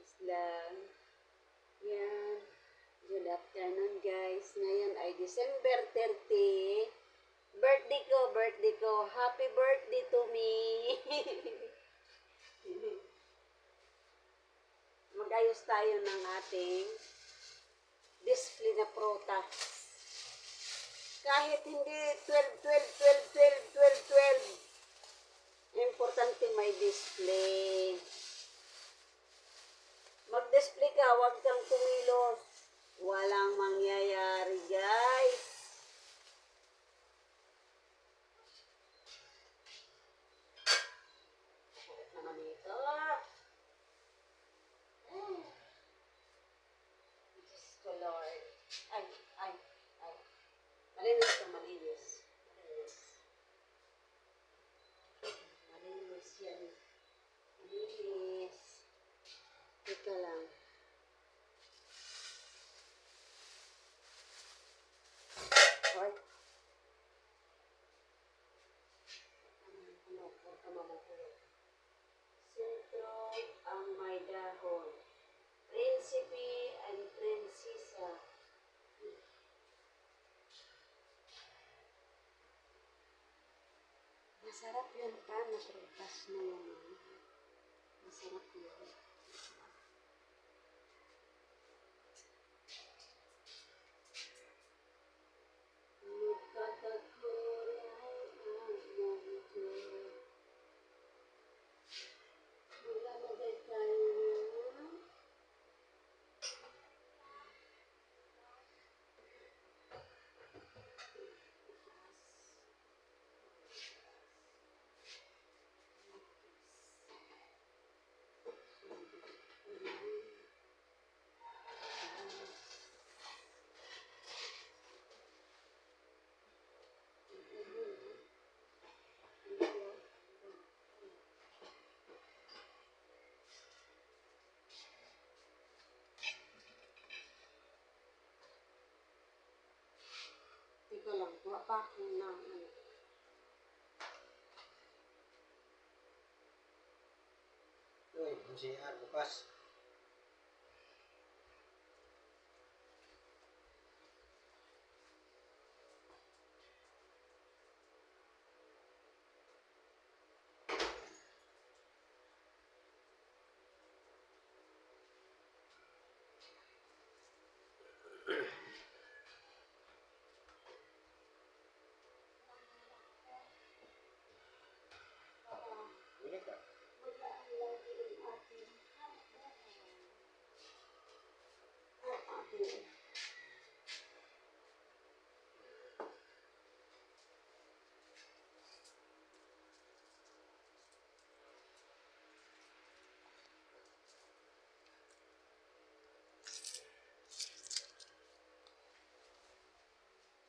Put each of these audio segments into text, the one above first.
Islang. Yan. Good afternoon guys. Ngayon ay December 30. Birthday ko. Happy birthday to me. Mag-ayos tayo ng ating display na prutas. Kahit hindi 12. Importante may display. Mag-display ka, huwag kang kumilos. Walang mangyayari, guys. Naman ito. Diyos ko, Lord. Ay. Malinis ka, malinis. Malinis yan. Malinis. Teka lang. Hoy. Sentro ang may dahon. Prinsipe and prinsesa. Masarap yun pa, naprutas na yan. Masarap yun. Teka lang, kuha pa ako ng Uy, CR bukas. Bili ka.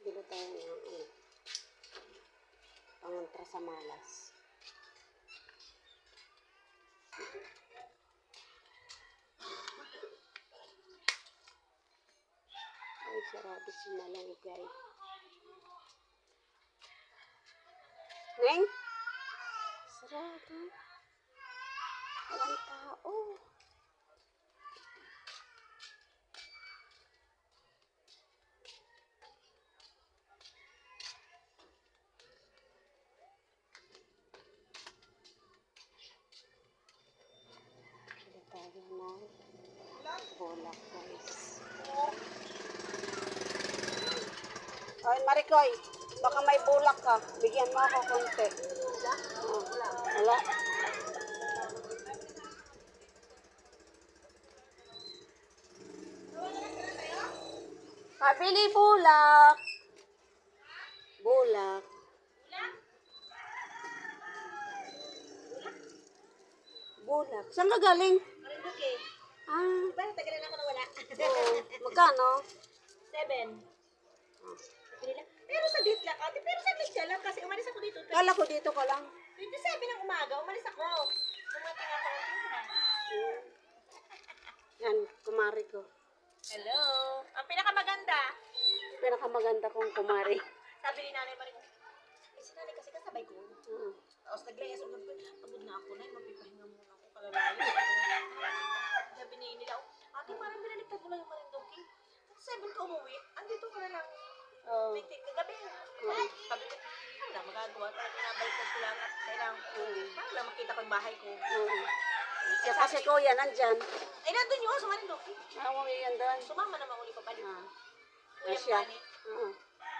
bilo tayo ng pangontra sa malas. Ay, sarado si malunggay. Neng? Sarado. Walang tao. Bilo tayo ng bolak, guys. Ay, Marikoy, baka may bulak ka. Bigyan mo ako konti. Oh, wala. Pabili bulak. Bulak. Bulak. Saan ka galing? Marinduque. Ah, Diba? Tagalan ako nawala. oo. Magkano? 7. Pero sa date lang, ate. Pero saglit siya lang kasi umalis ako dito. Kala ko dito ka lang. 27 ng umaga, umalis ako. Kumating ako ng tuhan. Yan, kumari ko. Hello. Ang pinakamaganda. Pinakamaganda kong kumari. Sabi ni nanay pa rin, si nanay kasi kasabay ko. Oo. Tapos naglayas ako, pagod na ako na, mapipahinga muna ako. Kalala 7 ka umuwi, andito ka na lang. Oh. Kagabi. Sabi ko, ano na, magagawa ko. Pinabaliktad ko lang at kailangan ko. Para lang makita ko yung bahay ko. Tsaka si kuya nandyan. Ay, nandun yun, sumanin doon. Umuwi yan doon. Sumama naman uli pabalik. Kuya Siya. Manny.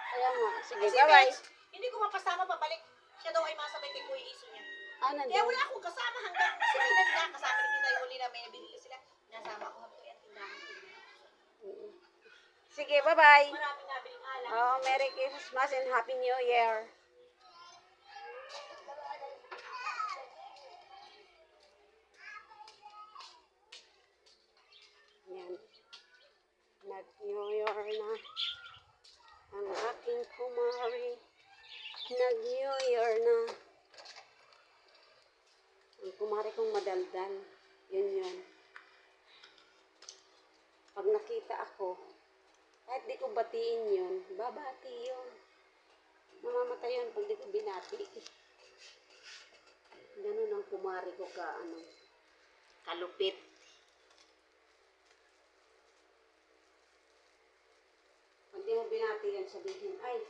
Kaya nga. Sige, Kasi bye-bye. guys, hindi ko mapasama pabalik. Siya daw ay masabay kay Kuya Iso niya. Kaya Nandyan. wala akong kasama hanggang sila na kasama ni Tita Yuli na may nabili sila. Nasama ko hanggang yan tindahan ko. Sige, bye-bye. Maraming nabiling alak. Merry Christmas and Happy New Year. Yan. Nag-New Year na ang aking kumari. Nag-New Year na. Ang kumari kong madaldal. Yun. Pag nakita ako, kahit di ko batiin yun, babati yun. Mamamatay yun pag di ko binati. Ganun ang kumari ko kalupit. Pag di mo binati yan, sabihin, ay,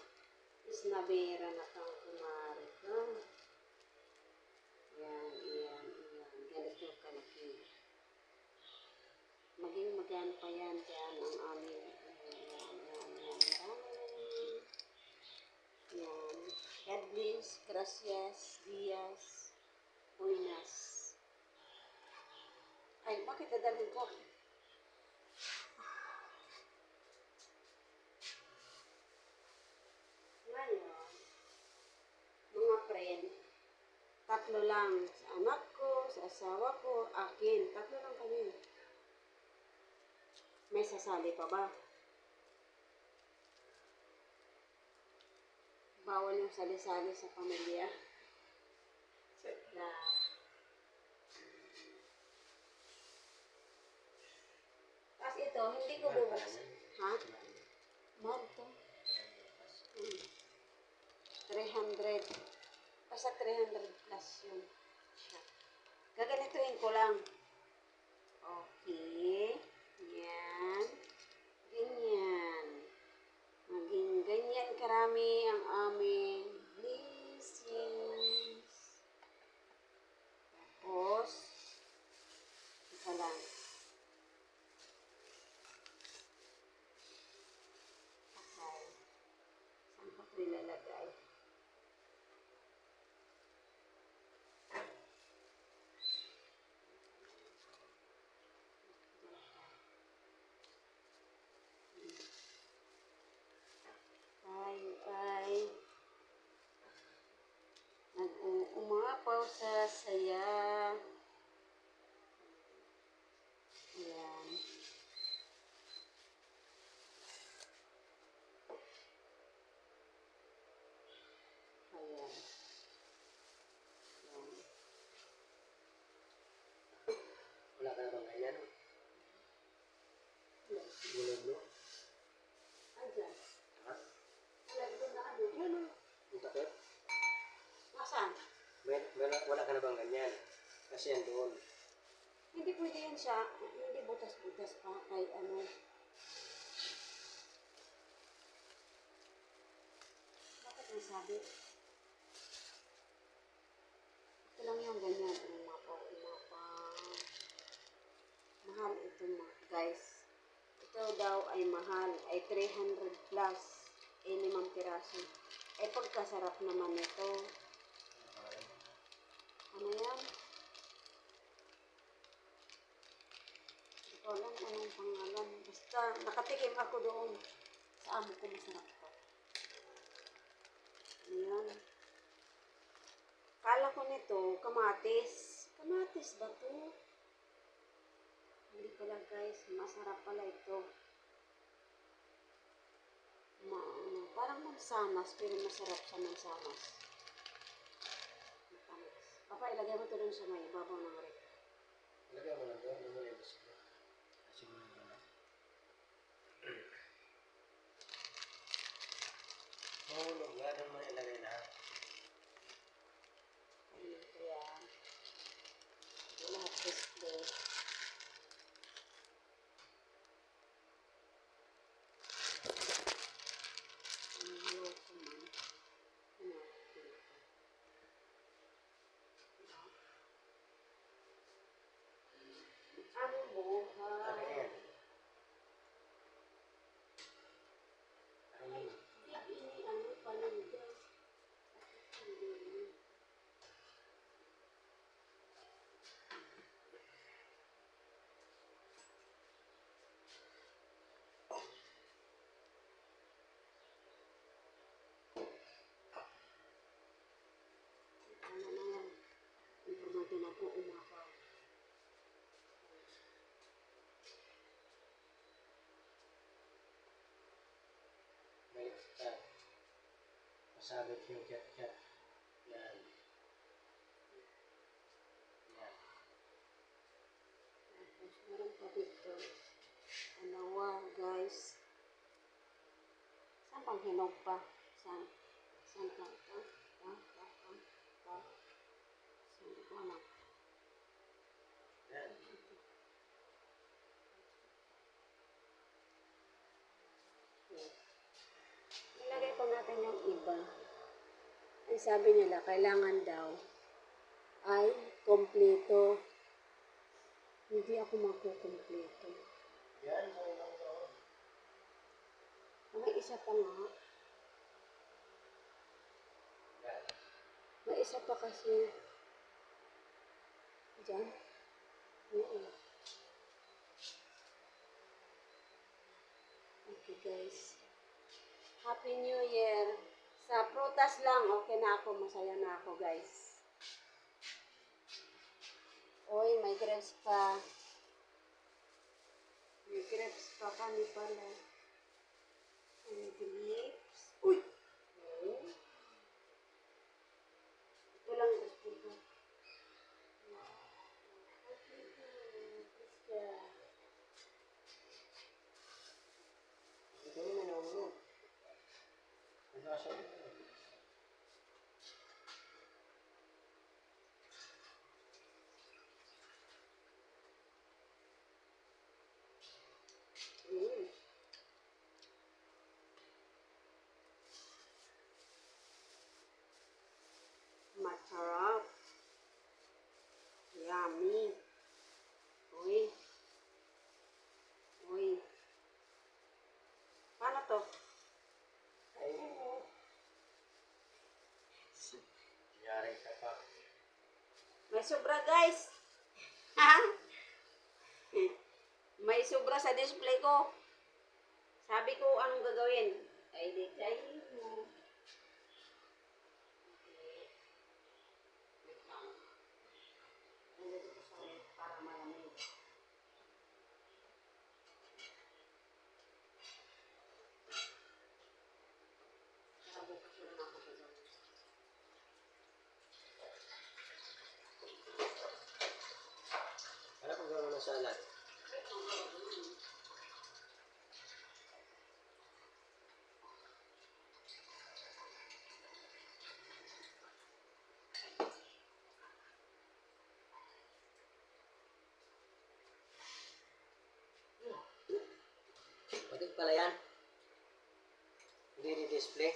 isnabera na kang kumari ko. Yan. Ganito kalaki. Maging magyan pa yan dyan ang aming yan. God bless, gracias, dias, buenas. Ay, bakit dadalhin ko? Ngayon, mga friend, 3 lang sa anak ko, sa asawa ko, akin. 3 lang kami. May sasali pa ba? Bawal yung sali-sali sa pamilya. Tapos ito, hindi ko bubuksan. Ha? Mahal to. 300. Basta 300 plus yun. Gaganituin ko lang. Okay. Yan. Ganyan. Maging ganyan karami ang aming blessings. Tapos, ito lang. Okay. Saan ko ito ilalagay? Bye. Nag-uumapaw sa saya. Ayan. Ayan. Wala ka na bang ganyan? Gulo-gulo. Andyan. Ha? Nandun na ano. Yan o. Yung takip. Nasaan? Wala ka na bang ganyan? Kasi yan doon. Hindi pwede yan siya. Hindi butas-butas pa kay ano. Bakit nasabi? Ito lang yung ganyan. Umapaw. Mahal ito guys. Ito daw ay mahal. Ay 300 plus. 5 piraso. Ay pagkasarap naman ito. Ano yan? Hindi ko alam anong pangalan. Basta nakatikim ako doon. Sa amo ko masarap to. Ano yan? Kala ko nito, kamatis. Kamatis ba to? Hindi pala guys. Masarap pala ito. Parang mansanas, pero masarap sa mansanas. Papa, ilagay mo ito dun sa may ibabaw ng rep. Lagyan mo lang doon. Ano mo yung gusto ko? Kasi mo lang doon. Mahulog nga. Doon mo ilagay lahat. Ayun ko yan. Lahat display. Sabit yung cat-cat. Yan. Yan. Tapos, meron pa dito. Dalawa, guys. Saan pang hinog pa? Saan? Saan pa? Saan ko anak? Yan. Nilagay ko natin yung iba. Ay, sabi nila, kailangan daw ay kompleto. Hindi ako magkukumpleto. Yan. So, May isa pa nga. yan. May isa pa kasi. Diyan. Oo. Okay, guys. Happy New Year. Sa prutas lang, okay na ako. Masaya na ako, guys. Uy, may grapes pa. May grapes pa kami pala. May grapes. Uy! Oh. Ito lang gusto ko. Ito yung minulog. Ang nasa ito. Mm. Masarap. Yummy. Uy. Uy. Paano to? Ay, yari ka pa. May sobra, guys. Ha? May sobra sa display ko. Sabi ko, anong gagawin? Ay, di kayo mo. Wait lang. Nandito ko sa ref para malamig. Para bukas na lang ako gagawin. Ano kung gano'n na salad? Pwede pala yan. Hindi ni-display.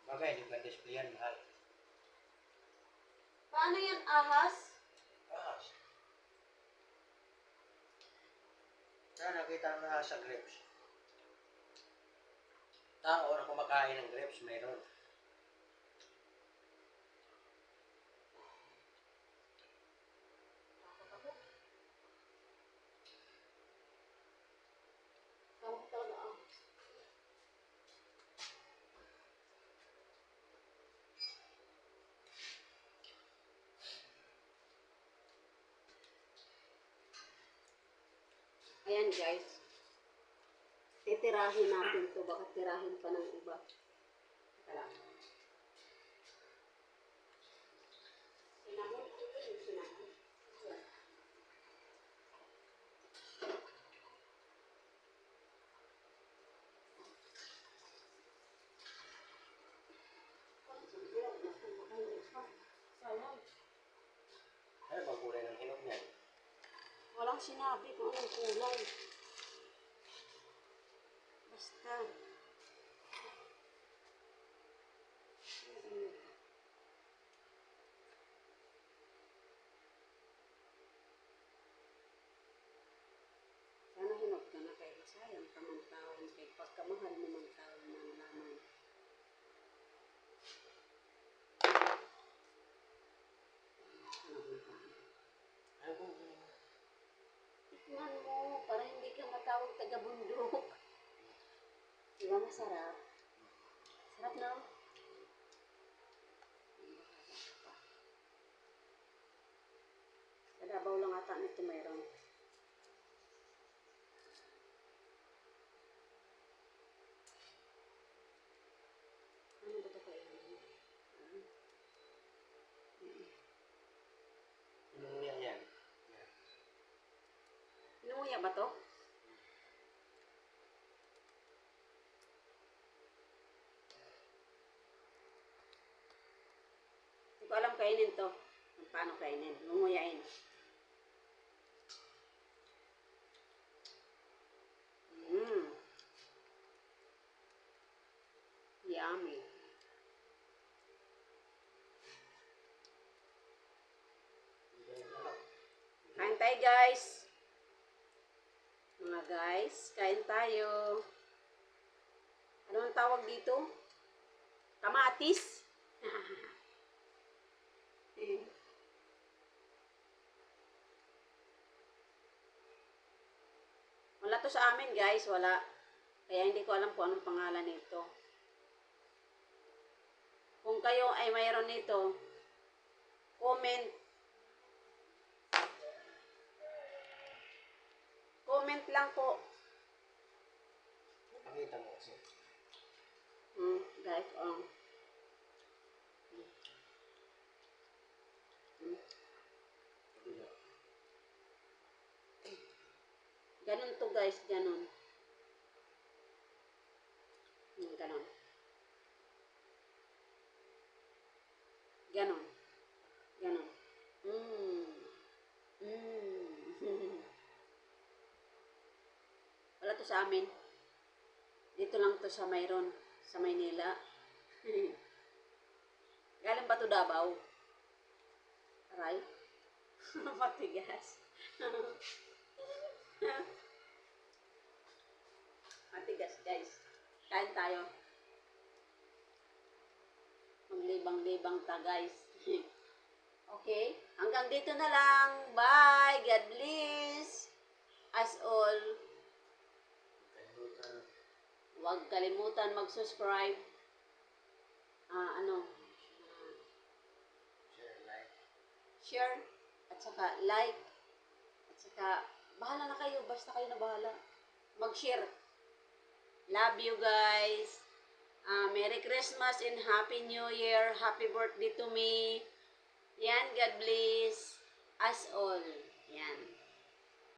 Bagay, hindi pa display yan, mahal. Paano yan, ahas? Ah. Saan nakita mo na sa grapes? Tao na kumakain ng grapes, mayroon. Tawag talaga ahas. Ayan, guys. Titirahin natin to. Baka tirahin pa ng iba. Teka lang. Sinahon ko yun. Sinahon. Ayan. Sayang. Ano bang kulay ng hinog niyan? Walang sinabi kung anong kulay. Basta. Sana hinag ka na kay sayang kamang-taon kay pagkamahal naman tayo ng laman. Ano kung Tikman mo para hindi ka matawag taga-bundok. Diba masarap? Sarap na. Sa Davao lang ata nito mayroon. Ano ba ito kainin? Inuya yan. Yan. Inuya ba to? Hindi ko alam kainin to. Kung paano kainin. Lunguyain. Mmm. Yummy. Kain tayo guys. Mga guys, kain tayo. Ano ang tawag dito? Kamatis. Wala to sa amin guys, wala. Kaya hindi ko alam kung anong pangalan nito. Kung kayo ay mayroon nito, comment. Comment lang po. Pakita mo kasi. Guys, ganun to guys, ganun. Ganun. Ganon. Ganon. Wala to sa amin. Dito lang to sa mayroon. Sa Maynila. Galing pa to Davao. Aray. Matigas. Matigas guys. Kain tayo. Maglibang-libang ta guys. Okay? Hanggang dito na lang. Bye! God bless! As all, Kalimutan. huwag kalimutan mag-subscribe. Share, like. Share, at saka like, at saka bahala na kayo. Basta kayo na bahala. Mag-share. Love you guys. Merry Christmas and Happy New Year. Happy birthday to me. Yan, God bless us all. Yan.